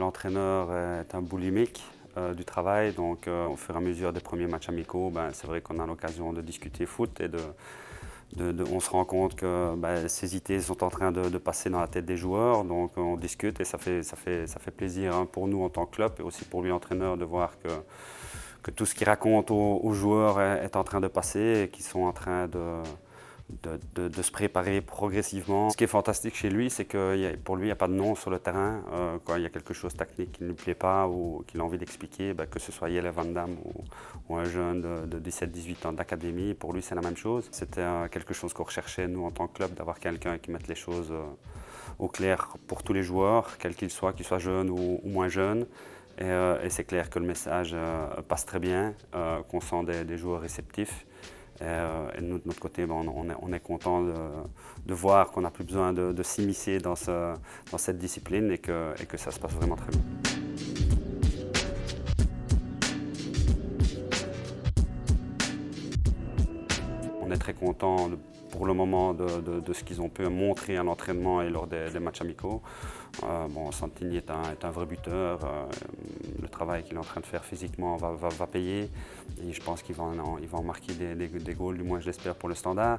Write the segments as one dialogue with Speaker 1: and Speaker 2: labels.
Speaker 1: L'entraîneur est un boulimique du travail, donc au fur et à mesure des premiers matchs amicaux, c'est vrai qu'on a l'occasion de discuter foot et on se rend compte que ces idées sont en train de passer dans la tête des joueurs, donc on discute et ça fait plaisir pour nous en tant que club et aussi pour lui l'entraîneur de voir que tout ce qu'il raconte aux joueurs est en train de passer et qu'ils sont en train de se préparer progressivement. Ce qui est fantastique chez lui, c'est que pour lui, il n'y a pas de nom sur le terrain. Quand il y a quelque chose de technique qui ne lui plaît pas ou qu'il a envie d'expliquer, que ce soit Jelle Van Damme ou un jeune de 17-18 ans d'académie, pour lui, c'est la même chose. C'était quelque chose qu'on recherchait, nous, en tant que club, d'avoir quelqu'un qui mette les choses au clair pour tous les joueurs, quels qu'ils soient jeunes ou moins jeunes. Et c'est clair que le message passe très bien, qu'on sent des joueurs réceptifs. Et nous, de notre côté, on est content de voir qu'on n'a plus besoin de s'immiscer dans cette discipline et que ça se passe vraiment très bien. On est très content pour le moment de ce qu'ils ont pu montrer à l'entraînement et lors des matchs amicaux. Santini est un vrai buteur. Le travail qu'il est en train de faire physiquement va payer. Et je pense qu'il va en marquer des goals, du moins je l'espère pour le Standard.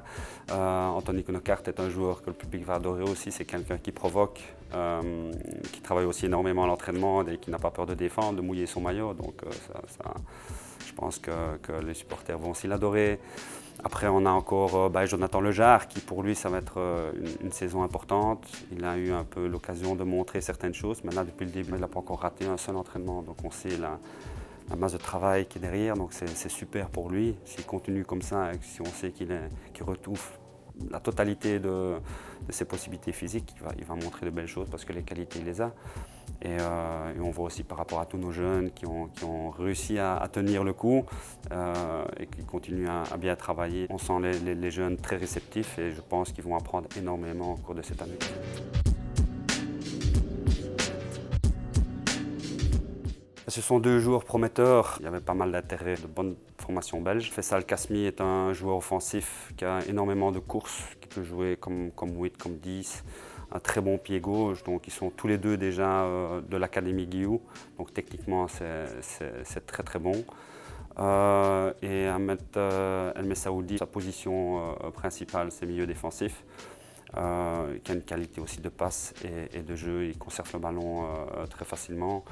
Speaker 1: Anthony Knockaert est un joueur que le public va adorer aussi. C'est quelqu'un qui provoque, qui travaille aussi énormément à l'entraînement et qui n'a pas peur de défendre, de mouiller son maillot. Donc je pense que les supporters vont aussi l'adorer. Après, on a encore Jonathan Lejar, qui pour lui, ça va être une saison importante. Il a eu un peu l'occasion de montrer certaines choses. Maintenant, depuis le début, il n'a pas encore raté un seul entraînement. Donc on sait la masse de travail qui est derrière. Donc c'est super pour lui. S'il continue comme ça, et si on sait qu'il retrouve la totalité de ses possibilités physiques, il va montrer de belles choses parce que les qualités, il les a. Et on voit aussi par rapport à tous nos jeunes qui ont réussi à tenir le coup et qui continuent à bien travailler. On sent les jeunes très réceptifs et je pense qu'ils vont apprendre énormément au cours de cette année. Ce sont 2 joueurs prometteurs. Il y avait pas mal d'intérêt, de bonne formation belge. Faisal Kasmi est un joueur offensif qui a énormément de courses, qui peut jouer comme 8, comme 10. Un très bon pied gauche, donc ils sont tous les deux déjà de l'Académie Guillou. Donc techniquement, c'est très très bon. Et Ahmed El Messaoudi, sa position principale, c'est milieu défensif. Qui a une qualité aussi de passe et de jeu. Il conserve le ballon très facilement.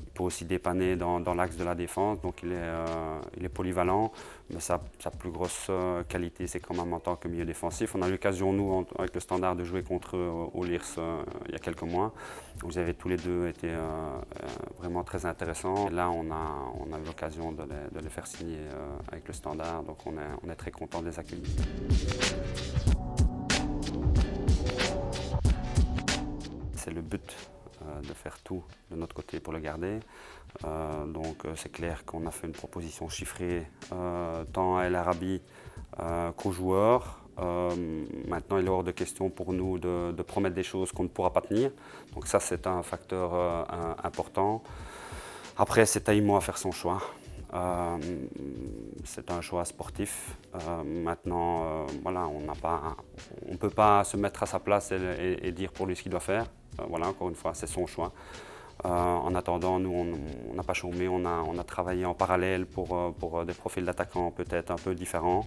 Speaker 1: Il peut aussi dépanner dans l'axe de la défense, donc il est polyvalent. Mais sa plus grosse qualité, c'est quand même en tant que milieu défensif. On a eu l'occasion, nous, avec le Standard, de jouer contre eux au LIRS il y a quelques mois. Vous avez tous les deux été vraiment très intéressants. Et là, on a eu l'occasion de les faire signer avec le Standard, donc on est très content de les accueillir. C'est le but de faire tout de notre côté pour le garder. Donc c'est clair qu'on a fait une proposition chiffrée tant à El Arabi qu'aux joueurs. Maintenant, il est hors de question pour nous de promettre des choses qu'on ne pourra pas tenir. Donc ça, c'est un facteur important. Après, c'est à Imo à faire son choix. C'est un choix sportif. Maintenant, voilà, on ne peut pas se mettre à sa place et dire pour lui ce qu'il doit faire. Voilà, encore une fois, c'est son choix. En attendant, nous, on n'a pas chômé, on a travaillé en parallèle pour des profils d'attaquants peut-être un peu différents.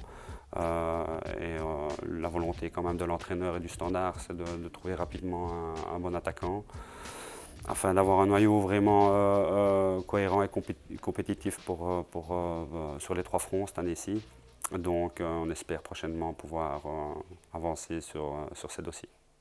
Speaker 1: La volonté quand même de l'entraîneur et du Standard, c'est de trouver rapidement un bon attaquant, afin d'avoir un noyau vraiment cohérent et compétitif sur les 3 fronts cette année-ci. Donc on espère prochainement pouvoir avancer sur ces dossiers.